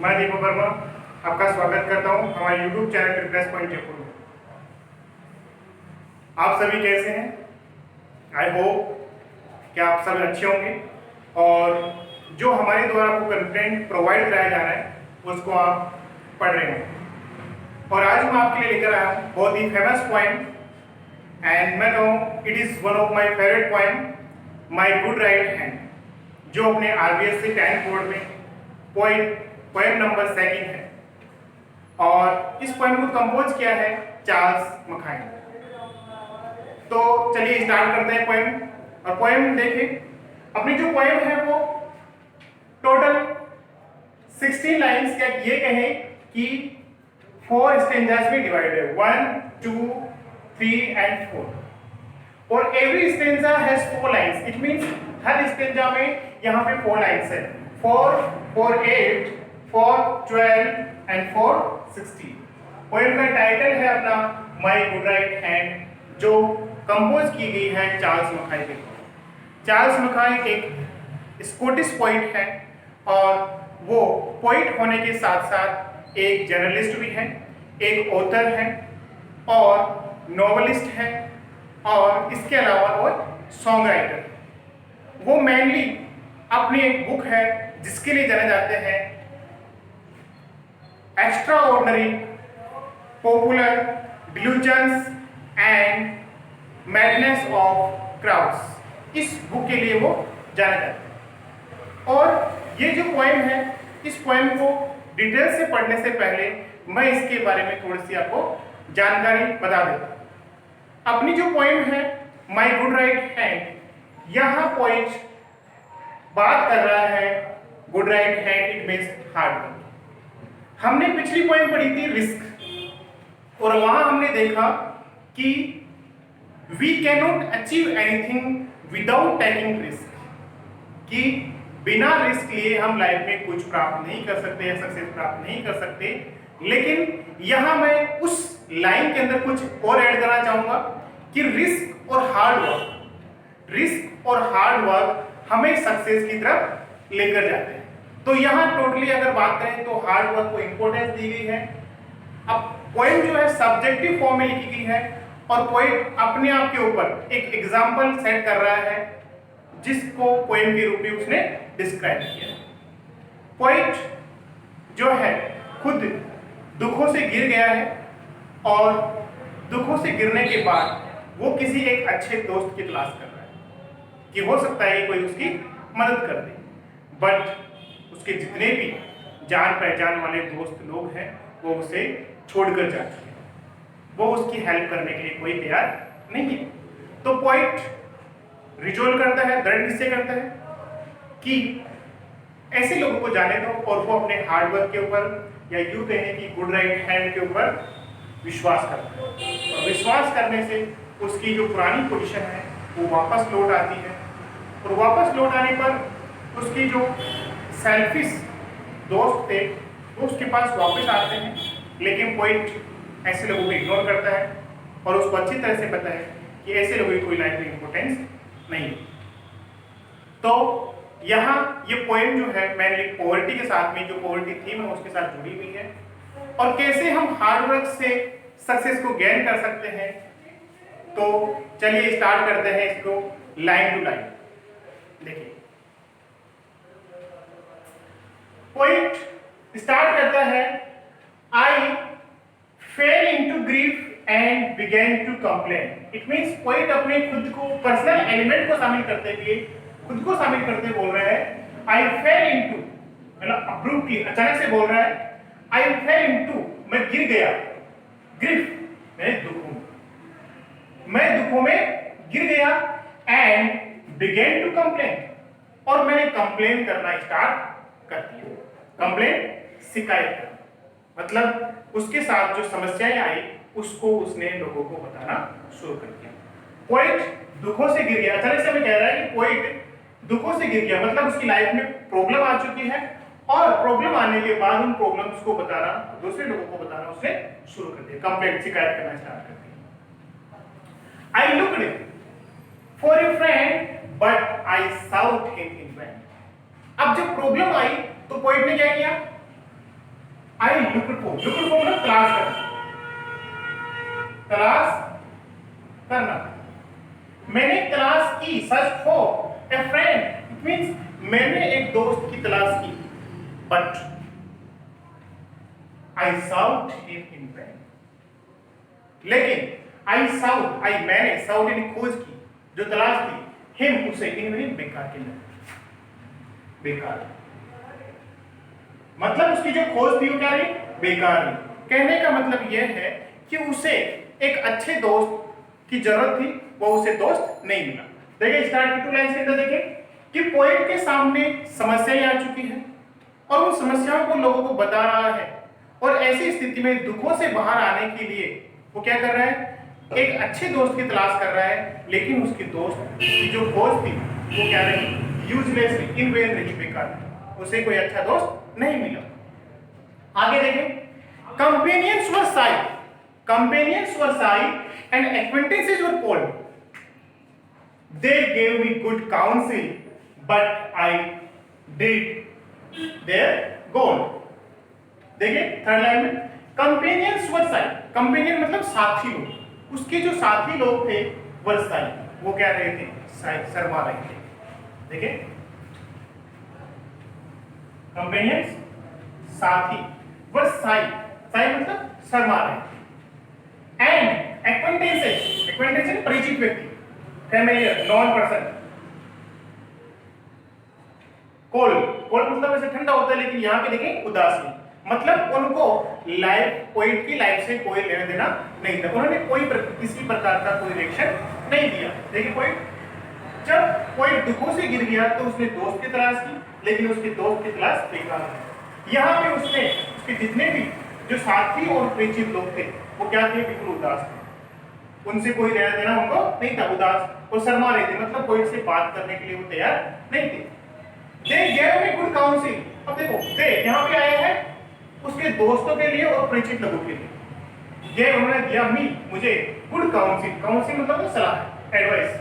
मैं दीपक वर्मा आपका स्वागत करता हूं हमारे YouTube channel replace point Jaipur में। आप सभी कैसे हैं? आई होप कि आप सब अच्छे होंगे और जो हमारे द्वारा आपको कंटेंट प्रोवाइड कराया जा रहा है उसको आप पढ़ रहे हैं। और आज मैं आपके लिए लेकर आया हूँ बहुत ही फेमस पोएम, एंड मैं कहूँ it is one of my favourite poem, my good right hand, जो अपने RBSc 10th बोर्ड में पोएम नंबर 2 है। और इस पोएम को कंपोज किया है चार्ल्स मकाई ने। तो चलिए स्टार्ट करते हैं पोएम। और पोएम देखें, अपनी जो पोएम है वो टोटल 16 लाइन्स का ये कहें कि 4 स्टेंजास में डिवाइड है, 1, 2, 3 and 4। और every stanza has 4 lines. It means her stanza में यहाँ पे 4 लाइन्स है, 4, 4, 8, 4, 12 and 4, 16। पोएम का टाइटल है अपना माई गुड राइट हैंड, जो कंपोज की गई है चार्ल्स मकाई के द्वारा। चार्ल्स मकाई एक स्कॉटिश पोइट है और वो पोइट होने के साथ साथ एक जर्नलिस्ट भी है, एक ऑथर है और नॉवेलिस्ट है, और इसके अलावा वो सॉन्ग राइटर है। वो मेनली अपनी एक बुक है जिसके लिए जाने जाते हैं extra ordinary popular delusions and madness of crowds. इस बुक के लिए वो जाने जाते हैं। और ये जो पोएम है, इस पोएम को डिटेल से पढ़ने से पहले मैं इसके बारे में थोड़ी सी आपको जानकारी बता देता हूं। अपनी जो पोएम है माई गुड राइट हैंड, यहाँ पोइट बात कर रहा है good right hand it means hard work. हमने पिछली पोएम पढ़ी थी रिस्क, और वहां हमने देखा कि we can not achieve anything without taking risk, कि बिना रिस्क लिए हम लाइफ में कुछ प्राप्त नहीं कर सकते या सक्सेस प्राप्त नहीं कर सकते। लेकिन यहां मैं उस लाइन के अंदर कुछ और ऐड करना चाहूंगा कि रिस्क और हार्ड वर्क हमें सक्सेस की तरफ लेकर जाते हैं। तो यहाँ टोटली अगर बात करें तो हार्ड वर्क को इंपॉर्टेंस दी गई है। अब पोएम जो है सब्जेक्टिव फॉर्म में लिखी गई है और पोएट अपने आप के ऊपर एक एग्जाम्पल सेट कर रहा है जिसको पोएम के रूप में उसने डिस्क्राइब किया। पोएट जो है खुद दुखों से गिर गया है और दुखों से गिरने के बाद वो किसी एक अच्छे दोस्त की तलाश कर रहा है कि हो सकता है कि कोई उसकी मदद कर दे, बट उसके जितने भी जान पहचान वाले दोस्त लोग हैं वो उसे छोड़कर जा चुके हैं, वो उसकी हेल्प करने के लिए कोई तैयार नहीं है। तो पोइट रिजोल्व करता है, दृढ़ निश्चय करता है कि ऐसे लोगों को जाने दो और वो अपने हार्ड वर्क के ऊपर, या यूं कहें कि गुड राइट हैंड के ऊपर विश्वास करता है। और विश्वास करने से उसकी जो पुरानी पोजीशन है वो वापस लौट आती है, और वापस लौट आने पर उसकी जो सेल्फिश दोस्त थे वो उसके पास वापस आते हैं। लेकिन पोइट ऐसे लोगों को इग्नोर करता है और उसको अच्छी तरह से पता है कि ऐसे लोगों की कोई लाइफ में इंपॉर्टेंस नहीं है। तो यहाँ ये पोएम जो है मेनली पॉवर्टी के साथ में, जो पॉवर्टी थीम है उसके साथ जुड़ी हुई है, और कैसे हम हार्ड वर्क से सक्सेस को गेन कर सकते हैं। तो चलिए स्टार्ट करते हैं इसको लाइन टू लाइन। देखिए पोइट स्टार्ट करता है, I fell into grief and began to complain. It means poet अपने खुद को पर्सनल एलिमेंट को शामिल करते हुए, खुद को शामिल करते बोल रहा है आई फेल इनटू, मतलब अप्रूव की अचानक से बोल रहा है आई फेल इनटू, मैं गिर गया, ग्रीफ मैं दुखों में गिर गया, एंड बिगेन टू कंप्लेन, और मैंने कंप्लेन करना स्टार्ट कर दिया। कंप्लेन शिकायत करना, मतलब उसके साथ जो समस्याएं आई उसको उसने लोगों को बताना शुरू कर दिया। पोइट दुखों से गिर गया, अचानक से मैं कह रहा है कि पोइट दुखों से गिर गया, मतलब उसकी लाइफ में प्रॉब्लम आ चुकी है, और प्रॉब्लम आने के बाद उन प्रॉब्लम्स को बताना, दूसरे लोगों को बताना उसने शुरू कर दिया, कंप्लेंट शिकायत करना स्टार्ट कर दिया। I looked for a friend but I sought him in vain. अब जब प्रॉब्लम आई तो पोइट ने क्या किया, आई लुक्ड फॉर मतलब तलाश करना, तलाश करना। मैंने तलाश की, search for a friend, it means मैंने एक दोस्त की तलाश की, but I sought him in vain, लेकिन आई साउट, मैंने साउट यानी खोज की, जो तलाश की, हिम उसे, इन वैन बेकार के लिए, बेकार, मतलब उसकी जो खोज थी वो क्या रही, बेकार रही। कहने का मतलब यह है कि उसे एक अच्छे दोस्त की जरूरत थी, वो उसे दोस्त नहीं मिला। देखिए स्टार्ट की 2 लाइन्स के अंदर देखिए कि पोएट के सामने समस्याएं आ चुकी है और उन समस्याओं को लोगों को बता रहा है, और ऐसी स्थिति में दुखों से बाहर आने के लिए वो क्या कर रहा है, एक अच्छे दोस्त की तलाश कर रहा है, लेकिन उसकी दोस्त की जो खोज थी वो क्या रही, यूजलेस, इन वेन रही, बेकार, उसे कोई अच्छा दोस्त नहीं मिला। आगे देखें, companions were Sai and acquaintances were cold, they gave me good council but I did there गोल। देखिए थर्ड लाइन में कंपेनियंस वर साई, कंपेनियन मतलब साथी लोग, उसके जो साथी लोग थे वर साई, वो क्या रहे थे, शर्मा रहे थे। देखिए कंपेनियंस साथी, वर साई मतलब शर्मा रहे, एंड एक्वेंटेंसेस परिचित व्यक्ति, फैमिलियर, नॉन पर्सन, कोल्ड मतलब ऐसे ठंडा होता है, लेकिन यहाँ पे देखें उदासीन, मतलब उनको लाइफ, पोएट की लाइफ से कोई लेना देना नहीं था, उन्होंने किसी प्रकार का कोई रिएक्शन नहीं दिया। देखिए पोएट, जब पोएट दुखों से गिर गया तो उसने दोस्त की तलाश की, लेकिन उसके दोस्त की तलाश बेकार है। यहाँ पे उसने उसके जितने भी जो साथी और परिचित लोग थे वो क्या थे, बिल्कुल उदास थे, उनसे कोई लेना देना उनको नहीं था, उदास और शर्मा रहे थे, मतलब पोएट से बात करने के लिए वो तैयार नहीं थे। They gave me good council, अब देखो दे यहाँ पे आया है उसके दोस्तों के लिए और परिचित लोगों के लिए, ये उन्होंने दिया मी, मुझे, गुड काउंसिल, काउंसिल मतलब सलाह, एडवाइस,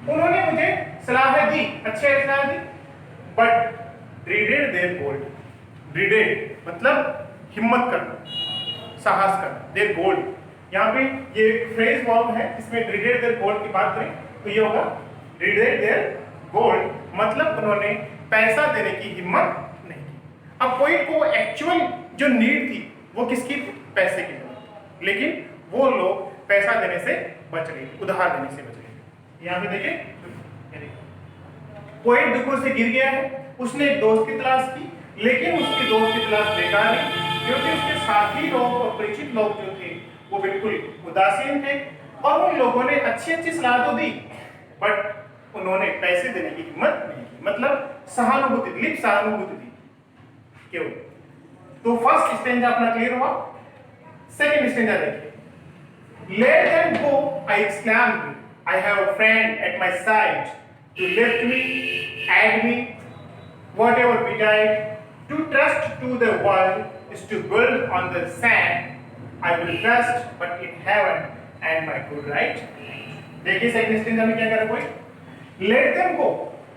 उन्होंने मुझे सलाह दी, अच्छे सलाह दी, बट ड्रीडेड देयर गोल्ड, ड्रीडेड मतलब हिम्मत करना, साहस करना, देयर गोल्ड, यहाँ पे ये फ्रेज वर्ब है, इसमें ड्रीडेड देयर गोल्ड की बात करें तो ये होगा ड्रीडेड देयर गोल्ड, मतलब उन्होंने पैसा देने की हिम्मत नहीं की। अब पोएट को एक्चुअल जो नीड थी वो किसकी थी, पैसे की, लेकिन वो लोग पैसा देने से बच गए, उधार देने से बच गए। यहाँ पे देखिए पोएट दुखों से गिर गया है, उसने एक दोस्त की तलाश की, लेकिन उसके दोस्त की तलाश बेकार है, क्योंकि उसके साथी लोग और परिचित लोग जो थे वो बिल्कुल उदासीन थे, और उन लोगों ने अच्छी अच्छी सलाह तो दी, बट उन्होंने पैसे देने की हिम्मत नहीं की, मतलब सहानुभूति, लिप सहानुभूति दी क्यों। तो फर्स्ट स्टेंजा अपना क्लियर हुआ। सेकंड स्टेंजा देखिए, let them go I exclaimed, I have a friend at my side to lift me, aid me, whatever betide, to trust to the world is to build on the sand, I will trust but in heaven and my good right। देखिए second stanza में क्या कर रहा है, late them गो,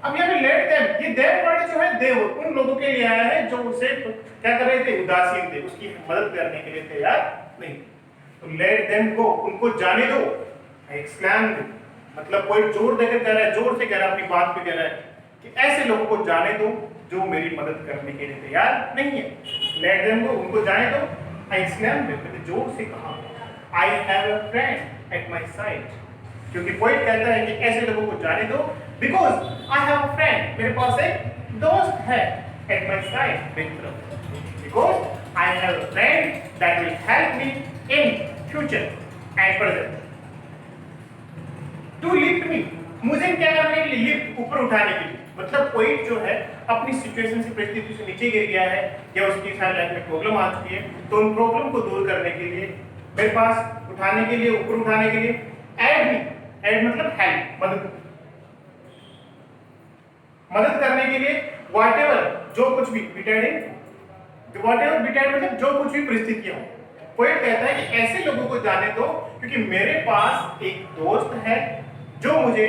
अब यहाँ पे let them, ये देम वर्ड जो है देव उन लोगों के लिए आया है जो उसे क्या कर रहे थे, उदासीन थे, उसकी मदद करने के लिए तैयार नहीं थे। तो लेट देम गो, उनको जाने दो, एक्सक्लेम, मतलब कोई जोर देकर कह रहा है, जोर से कह रहा है, अपनी बात पे कह रहा है कि ऐसे लोगों को जाने दो जो मेरी मदद करने के लिए तैयार नहीं है। लेट देम गो, उनको जाने दो, एक्सक्लेम, मैंने जोर से कहा, आई have a friend at my side, क्योंकि पोएट कहता है कि ऐसे लोगों को जाने दो, because I have a friend, मेरे पास एक दोस्त है, एट माय साइड, मेरी तरफ, because I have a friend that will help me in future and present to lift me, मुझे क्या करने के लिए, लिफ्ट, ऊपर उठाने के लिए, मतलब पोएट जो है अपनी सिचुएशन से, परिस्थिति से नीचे गिर गया है या उसकी शायद लाइफ में प्रॉब्लम आ चुकी है, तो उन प्रॉब्लम को दूर करने के लिए, मेरे पास उठाने के लिए, ऊपर उठाने के लिए, एड मी, एड मतलब हेल्प, मदद करने के लिए, व्हाटएवर, जो कुछ भी, बिटाइड, व्हाटएवर बिटाइड मतलब जो कुछ भी परिस्थितियां हो, पोएट कहता है कि ऐसे लोगों को जाने दो, क्योंकि मेरे पास एक दोस्त है जो मुझे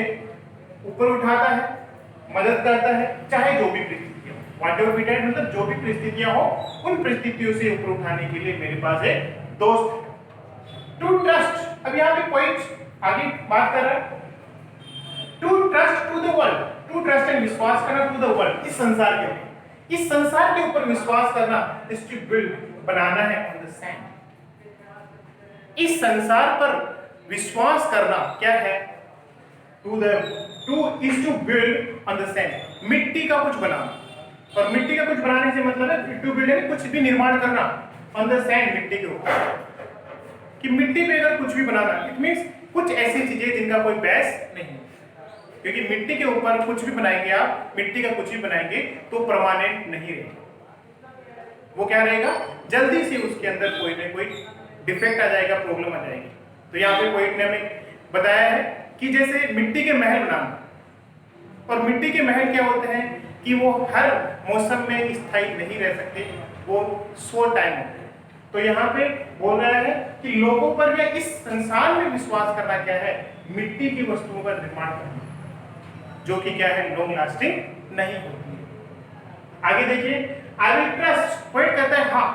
ऊपर उठाता है, मदद करता है, चाहे जो भी परिस्थितियां हो। व्हाट एवर बीटेड मतलब जो भी परिस्थितियां हो उन परिस्थितियों से ऊपर उठाने के लिए मेरे पास एक दोस्त है। टू ट्रस्ट, अब यहाँ पे पॉइंट आगे बात कर रहा है to trust to the world, to trust and विश्वास करना टू द वर्ल्ड, इस संसार के ऊपर, इस संसार के ऊपर विश्वास करना, इस टू बिल्ड बनाना है ऑन द सैंड, इस संसार पर विश्वास करना क्या है, to is to build on the sand, मिट्टी का कुछ बनाना, और मिट्टी का कुछ बनाने से मतलब है टू बिल्ड है कुछ भी निर्माण करना ऑन द सैंड, मिट्टी के ऊपर, कि मिट्टी पे अगर कुछ भी बनाना, इट मींस कुछ ऐसी चीजें जिनका कोई बेस नहीं है, क्योंकि मिट्टी के ऊपर कुछ भी बनाएंगे आप, मिट्टी का कुछ भी बनाएंगे तो परमानेंट नहीं रहेगा, वो क्या रहेगा, जल्दी से उसके अंदर कोई ना कोई डिफेक्ट आ जाएगा, प्रॉब्लम आ जाएगी। तो यहाँ पे पोइट ने हमें बताया है कि जैसे मिट्टी के महल बनाना, और मिट्टी के महल क्या होते हैं कि वो हर मौसम में स्थायी नहीं रह सकते, वो शॉर्ट टाइम होते हैं। तो यहाँ पे बोल रहा है कि लोगों पर या इस संसार में विश्वास करना क्या है, मिट्टी की वस्तुओं का निर्माण करना, जो कि क्या है, लॉन्ग लास्टिंग नहीं होती है। आगे देखिए, आई विल ट्रस्ट, पोइट कहता है हाँ,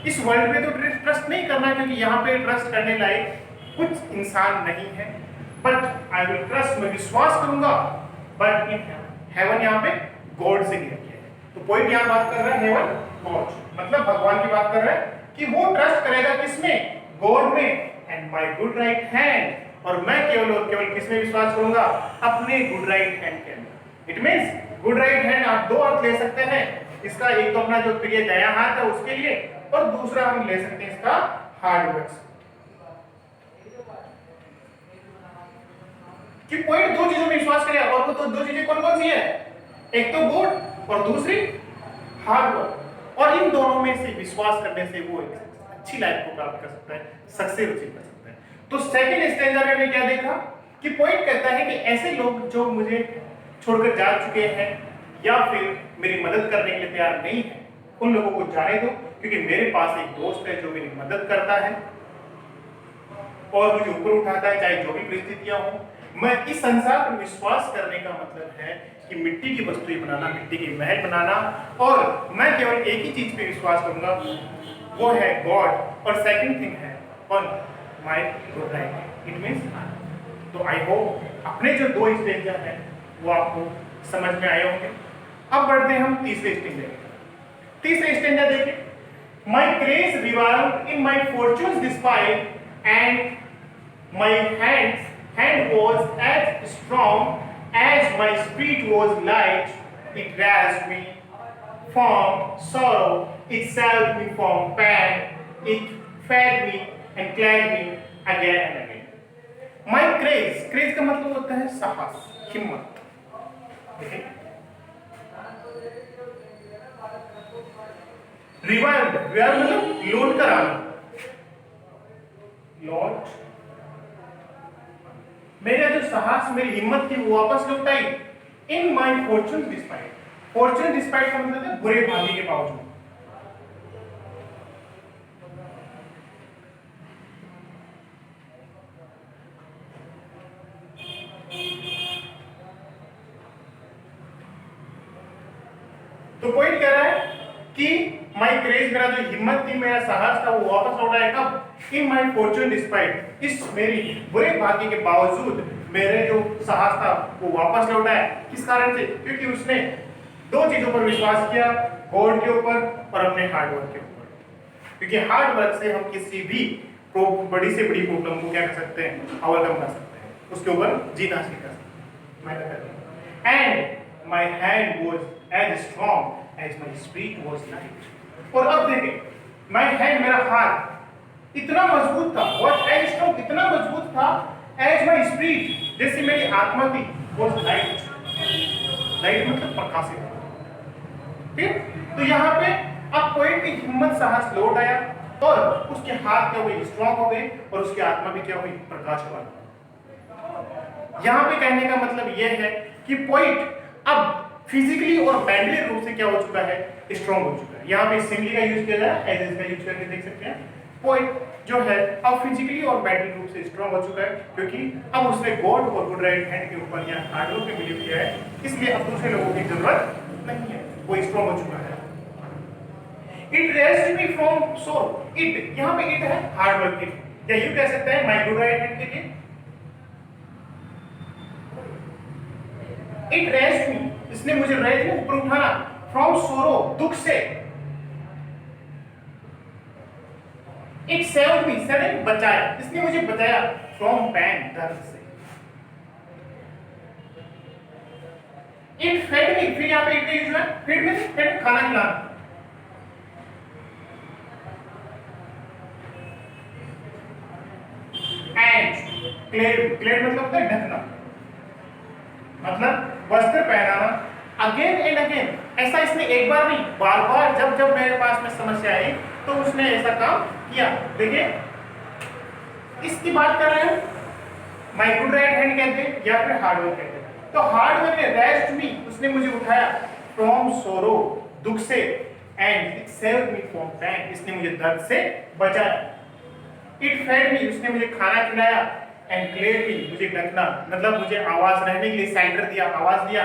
इस वर्ल्ड पे तो ट्रस्ट नहीं करना, क्योंकि यहाँ पे ट्रस्ट करने लायक कुछ इंसान नहीं है, बट आई विल ट्रस्ट, मैं विश्वास करूंगा, बट इन हेवन, यहाँ पे गॉड से लिया गया है। तो पोइट यहाँ बात कर रहा है हेवन गॉड, मतलब भगवान की बात कर रहा है कि वो ट्रस्ट करेगा किसमें, गॉड में, and my good right hand, और मैं केवल और केवल किसमें विश्वास करूंगा, अपने गुड राइट हैंड के अंदर। It means good right hand आप दो अर्थ ले सकते हैं इसका, एक तो अपना जो प्रिय दया हाथ है उसके लिए, और दूसरा हम ले सकते हैं इसका हार्ड वर्क, कि पॉइंट दो चीजों में विश्वास करें, और वो तो दो चीजें कौन कौन सी है, एक तो गॉड और दूसरी हार्ड वर्क, और इन दोनों में से विश्वास करने से वो एक अच्छी लाइफ को प्राप्त कर सकता है, सक्सेस अचीव कर सकता है। तो सेकंड स्टैंजा में हमने क्या देखा कि पॉइंट कहता है कि ऐसे लोग जो मुझे छोड़कर जा चुके हैं या फिर मेरी मदद करने के लिए तैयार नहीं है, उन लोगों को जाने दो, क्योंकि मेरे पास एक दोस्त है जो मेरी मदद करता है और मुझे ऊपर उठाता है, चाहे जो भी परिस्थितियां हो। मैं इस संसार पर विश्वास करने का मतलब है कि मिट्टी की वस्तुएं बनाना, मिट्टी के महल बनाना, और मैं केवल एक ही चीज पे विश्वास करूंगा, वो है गॉड, और सेकंड थिंग है on my good right. It means, तो आई होप अपने जो दो स्टेंजा है वो आपको समझ में आए होंगे। अब बढ़ते हैं हम तीसरे स्टेंजा। तीसरे स्टेंजा देखिए, my grace revolve in my fortunes despite and my hand was as strong as my spirit was light. It raised me from sorrow, it saved me from pain, it fed me and clad me again and again. My grace, grace का मतलब होता है साहस, हिम्मत। Revive, revive मतलब लौट कर आना, लौट, मेरा जो साहस, मेरी हिम्मत थी वो वापस लौट आई। इन माई फॉर्चून डिस्पाइट, फॉर्चून डिस्पाइट का मतलब है बुरे भाग्य के बावजूद। तो पॉइंट कह रहा है कि माई क्रेज, मेरा जो हिम्मत थी, मेरा साहस था, वो वापस लौट आया कब, इन माई फॉर्चून डिस्पाइट, इस मेरी बुरे भाग्य के बावजूद मेरे जो साहस था वो वापस लौटा है। किस कारण से, क्योंकि उसने दो चीजों पर विश्वास किया, गॉड के ऊपर और अपने हार्ड वर्क के ऊपर। क्योंकि हार्ड वर्क से हम किसी भी बड़ी से बड़ी प्रॉब्लम को क्या कर सकते हैं, ओवरकम कर सकते हैं, उसके ऊपर जीना सीख सकते हैं। And my hand was as strong as my spirit was light. और अब देखें, माई हैंड, मेरा हाथ इतना मजबूत था, और एज स्ट्रॉन्ग, इतना मजबूत था, एज माई स्पिरिट, जैसे मेरी आत्मा थी, वॉज लाइट। लाइट मतलब प्रकाशित। ठीक, तो यहाँ पे अब पोएट की हिम्मत, साहस लौट आया, और उसके हाथ क्या हुए, स्ट्रॉन्ग हो गए, और उसकी आत्मा भी क्या हुई, प्रकाशवान। यहाँ पे कहने का मतलब यह है कि पोएट अब फिजिकली और मेंटली रूप से क्या हो चुका है, स्ट्रॉन्ग हो चुका है। यहाँ पे सिंगली का यूज किया जाए, एज का यूज करके देख सकते हैं। पोएट जो है अब फिजिकली और मेंटली रूप से स्ट्रॉन्ग हो चुका है, क्योंकि अब उसने गॉड और गुड राइट हैंड के ऊपर या हार्ड वर्क पे बिलीव किया है, इसलिए अब दूसरे लोगों की जरूरत नहीं है, वो स्ट्रॉन्ग हो चुका है। It rest me from sorrow, it यहाँ पे इट है हार्ड वर्क के लिए, या यूं कह सकते हैं माय गुड राइट हैंड के लिए। इट रेस्ट मी, इसने मुझे रेस्ट में ऊपर उठाना, फ्रॉम सोरो, दुख से। इट सेव्ड मी, सेव बचाया, इसने मुझे बचाया, फ्रॉम पैन, दर्द से। इट फेड मी, फिर यहाँ पे इट का यूज है, फीड में फेड खाना खिलाना। एंड क्लेड, क्लेड मतलब होता है ढकना, मतलब वस्त्र पहनाना। अगेन एंड अगेन, ऐसा इसने एक बार नहीं, बार बार जब जब मेरे पास में समस्या आई तो उसने ऐसा काम किया। देखिए इसकी बात कर रहे हैं, माय गुड राइट हैंड कहते हैं या फिर हार्ड वर्क कहते हैं। तो हार्ड वर्क ने रेस्ट मी, उसने मुझे उठाया, फ्रॉम सोरो, दुख से, and it saved me from pan, इसने मुझे दर्द से बचाया। इट फेड मी, उसने मुझे खाना खिलाया, एंड क्लेड मी, मुझे ढकना, मतलब मुझे आवाज रहने के लिए सेंटर दिया, आवाज दिया।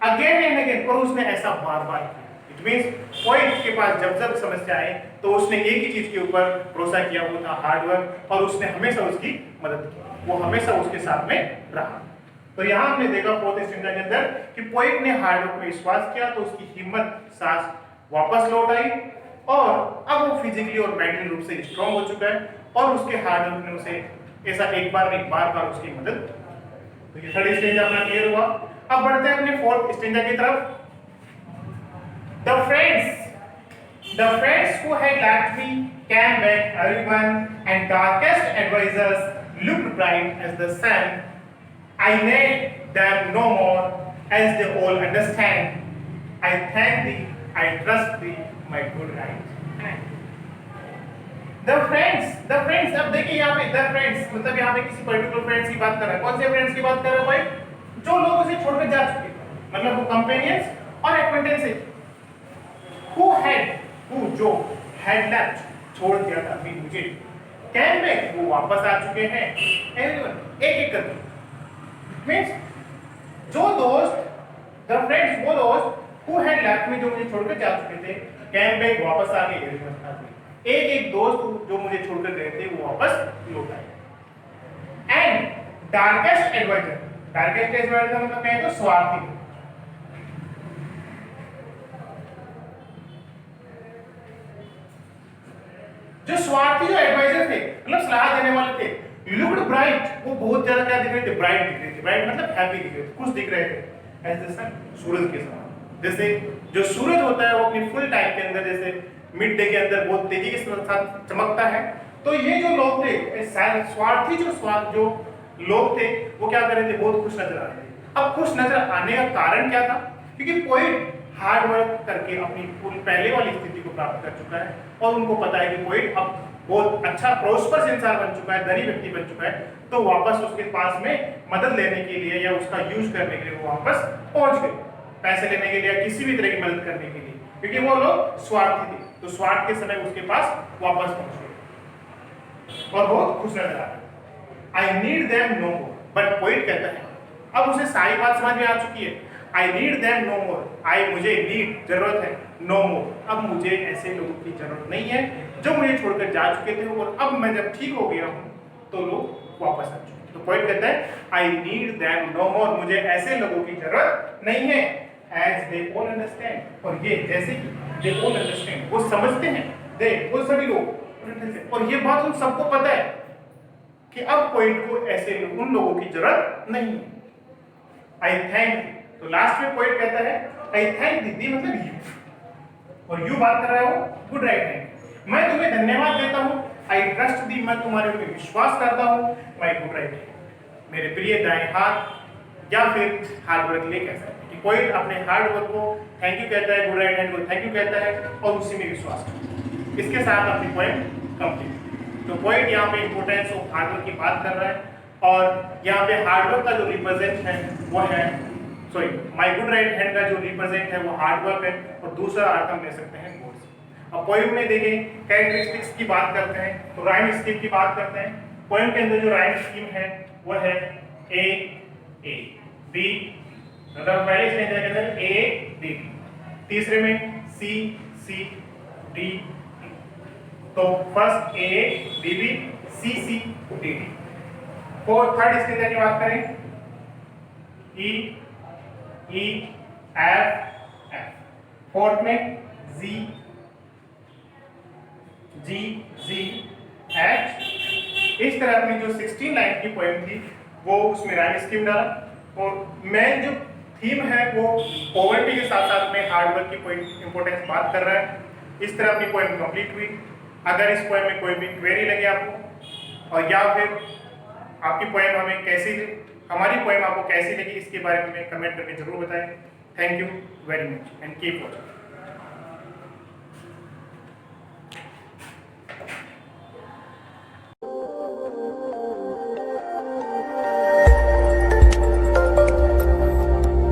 अगेन एंड अगेन, और उसने ऐसा बार बार किया। इट मींस पॉइंट के पास जब जब समस्या आए तो उसने एक ही चीज के ऊपर भरोसा किया, वो था हार्ड वर्क, और उसने हमेशा उसकी मदद की, वो हमेशा उसके साथ में रहा। तो यहाँ हमने देखा फोर्थ स्टैंडर्ड के अंदर कि पोइट ने हार्ड वर्क में विश्वास किया तो उसकी हिम्मत, सांस वापस लौट आई, और अब वो फिजिकली और मेंटली रूप से स्ट्रांग हो चुका है, और उसके हार्ड वर्क ने उसे ऐसा एक बार नहीं बार बार उसकी मदद। तो ये थर्ड स्टेज अपना क्लियर हुआ। अब बढ़ते हैं अपने फोर्थ स्टेज की तरफ। The friends who had left me came back, everyone, and darkest advisors looked bright as the sun. I need them no more, as they all understand. I thank thee, I trust thee, my good right. The friends, अब देखिए यहाँ पे the friends, मतलब यहाँ पे किसी particular friends की बात कर रहा है। कौन से फ्रेंड्स की बात कर रहा है भाई? जो लोग उसे छोड़कर जा चुके, मतलब वो कंपेनियंस और एक्वेंटेंसेस। जो had left, छोड़ दिया था अभी मुझे, came back, वो वापस आ चुके हैं, everyone, एक एक करके। मीन्स जो दोस्त, the friends, वो दोस्त who had left me, जो मुझे छोड़कर जा चुके थे, came back, वापस आ गए, everyone आ गए। एक एक दोस्त जो मुझे छोड़कर गए थे वो वापस लौट आए। And darkest adviser, darkest adviser मतलब कहें तो स्वार्थी। जो स्वार्थी जो एडवाइजर थे, मतलब सलाह देने वाले थे, लुक्ड ब्राइट, वो बहुत ज्यादा क्या दिख रहे थे? ब्राइट दिख रहे थे। ब्राइट मतलब हैप्पी दिख रहे थे, खुश दिख रहे थे। एज द सन, सूरज के समान। जैसे जो सूरज होता है वो अपनी फुल टाइम के अंदर, जैसे मिड डे के अंदर बहुत तेजी के साथ चमकता है, तो ये जो लोग थे स्वार्थी, जो लोग थे वो क्या कर रहे थे? बहुत खुश नजर आ रहे थे। अब खुश नजर आने का कारण क्या था? क्योंकि पोइट हार्ड वर्क करके अपनी पहले वाली स्थिति को प्राप्त कर चुका है, और उनको पता है कि पोइट अब बहुत अच्छा प्रोस्पर्स इंसान बन चुका है, धनी व्यक्ति बन चुका है, तो वापस उसके पास में मदद लेने के लिए या उसका यूज करने के लिए वो वापस पहुंच गए, पैसे लेने के लिए या किसी भी तरह की मदद करने के लिए, क्योंकि वो लोग स्वार्थी थे, तो स्वार्थ के समय उसके पास वापस पहुंच गए और बहुत खुश नजर आ रहे। I need them no more, but poet कहता है, अब उसे सारी बात समझ में आ चुकी है। आई नीड देम नो मोर, आई मुझे नीड जरूरत है, नो मोर अब मुझे ऐसे लोगों की जरूरत नहीं है जो मुझे छोड़कर जा चुके थे, और अब मैं जब ठीक हो गया हूँ तो लोग वापस आ चुके। तो पॉइंट कहता है आई नीड देम नो मोर, मुझे ऐसे लोगों की जरूरत नहीं है, एज दे ऑल अंडरस्टैंड, और ये जैसे कि दे ऑल अंडरस्टैंड, वो समझते हैं, दे वो सभी लोग, और ये बात उन सबको पता है कि अब पॉइंट को ऐसे उन लोगों की जरूरत नहीं है। आई थैंक, तो लास्ट में पॉइंट कहता है आई थैंक दी मतलब यू, और यू बात कर रहा हो गुड राइट हैंड, मैं तुम्हें धन्यवाद देता हूं, आई ट्रस्ट दी मैं तुम्हारे ऊपर विश्वास करता हूं, माय गुड राइट हैंड मेरे प्रिय दाएं हाथ, या फिर हार्ड वर्क ले कह सकते हैं कि कोई अपने हार्ड वर्क को थैंक यू कहता है, गुड राइट हैंड को थैंक यू कहता है और उसी में विश्वास करता है। इसके साथ अपनी पॉइंट कंप्लीट। तो पॉइंट यहाँ पे इंपोर्टेंस ऑफ हार्ड वर्क की बात कर रहा है, और यहाँ पे हार्ड वर्क का जो रिप्रेजेंट है वो है, sorry my good right hand का जो रिप्रेजेंट है वो हार्ड वर्क है, और दूसरा अर्थ हम ले सकते हैं गोल्स। अब पोएम में देखें कैरेक्टरिस्टिक्स की बात करते हैं, तो राइम स्कीम की बात करते हैं। पोएम के अंदर जो राइम स्कीम है वो है ए बी, मतलब पहले स्टेंजा के अंदर ए बी, तीसरे में सी सी डी डी। तो first A B B C C D D. और थर्ड स्टेज की बात करें E E F F. Fourth में जी जी जी एच। इस तरह अपनी जो 16 लाइन की पोएम थी वो उसमें राइम स्कीम डाला। और मेन जो थीम है वो पॉवर्टी के साथ साथ में हार्डवर्क की इंपॉर्टेंस बात कर रहा है। इस तरह अपनी पोएम कंप्लीट हुई। अगर इस पोएम में कोई भी क्वेरी लगे आपको, और या फिर आपकी पोएम हमारी पोएम आपको कैसी लगी, इसके बारे में कमेंट करके जरूर बताएं। Thank you very much and keep watching.